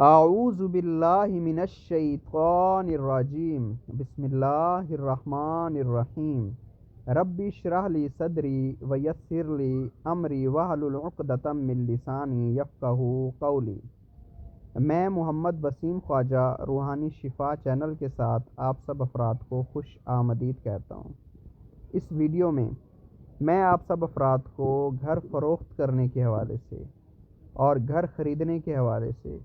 اعوذ باللہ من الشیطان الرجیم بسم اللہ الرحمن الرحیم رب اشرح لی صدری ویسر لی امری واحلل عقدۃ من لسانی یفقہوا قولی۔ میں محمد وسیم خواجہ روحانی شفا چینل کے ساتھ آپ سب افراد کو خوش آمدید کہتا ہوں۔ اس ویڈیو میں آپ سب افراد کو گھر فروخت کرنے کے حوالے سے اور گھر خریدنے کے حوالے سے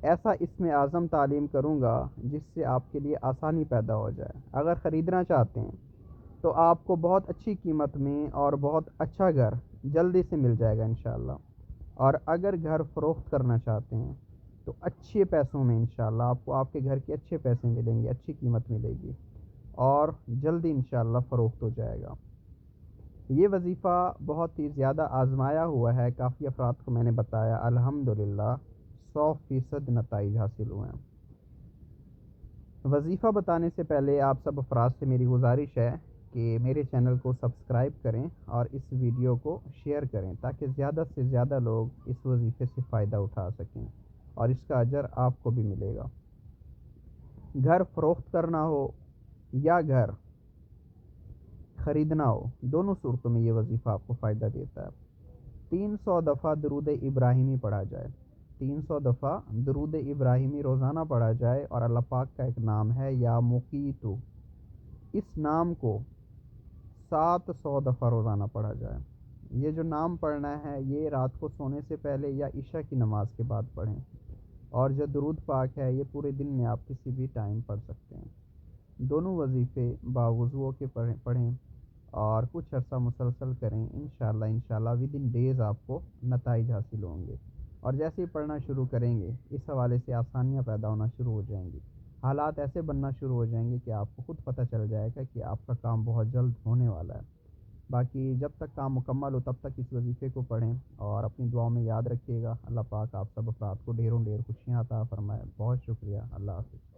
ایسا اسم اعظم تعلیم کروں گا جس سے آپ کے لیے آسانی پیدا ہو جائے۔ اگر خریدنا چاہتے ہیں تو آپ کو بہت اچھی قیمت میں اور بہت اچھا گھر جلدی سے مل جائے گا انشاءاللہ، اور اگر گھر فروخت کرنا چاہتے ہیں تو اچھے پیسوں میں انشاءاللہ آپ کو آپ کے گھر کے اچھے پیسے ملیں گے، اچھی قیمت ملے گی اور جلدی انشاءاللہ فروخت ہو جائے گا۔ یہ وظیفہ بہت ہی زیادہ آزمایا ہوا ہے، کافی افراد کو میں نے بتایا، الحمدللہ 100% نتائج حاصل ہوئے ہیں۔ وظیفہ بتانے سے پہلے آپ سب افراد سے میری گزارش ہے کہ میرے چینل کو سبسکرائب کریں اور اس ویڈیو کو شیئر کریں تاکہ زیادہ سے زیادہ لوگ اس وظیفے سے فائدہ اٹھا سکیں اور اس کا اجر آپ کو بھی ملے گا۔ گھر فروخت کرنا ہو یا گھر خریدنا ہو، دونوں صورتوں میں یہ وظیفہ آپ کو فائدہ دیتا ہے۔ 300 دفعہ درود ابراہیمی پڑھا جائے، 300 دفعہ درود ابراہیمی روزانہ پڑھا جائے، اور اللہ پاک کا ایک نام ہے یا مقیتو، اس نام کو 700 دفعہ روزانہ پڑھا جائے۔ یہ جو نام پڑھنا ہے یہ رات کو سونے سے پہلے یا عشاء کی نماز کے بعد پڑھیں، اور جو درود پاک ہے یہ پورے دن میں آپ کسی بھی ٹائم پڑھ سکتے ہیں۔ دونوں وظیفے باوضو کے پڑھیں اور کچھ عرصہ مسلسل کریں، انشاءاللہ ودن ڈیز آپ کو نتائج حاصل ہوں گے، اور جیسے ہی پڑھنا شروع کریں گے اس حوالے سے آسانیاں پیدا ہونا شروع ہو جائیں گی، حالات ایسے بننا شروع ہو جائیں گے کہ آپ کو خود پتہ چل جائے گا کہ آپ کا کام بہت جلد ہونے والا ہے۔ باقی جب تک کام مکمل ہو تب تک اس وظیفے کو پڑھیں اور اپنی دعاؤں میں یاد رکھیے گا۔ اللہ پاک آپ سب افراد کو ڈھیروں ڈھیر خوشیاں عطا فرمائے۔ بہت شکریہ، اللہ حافظ۔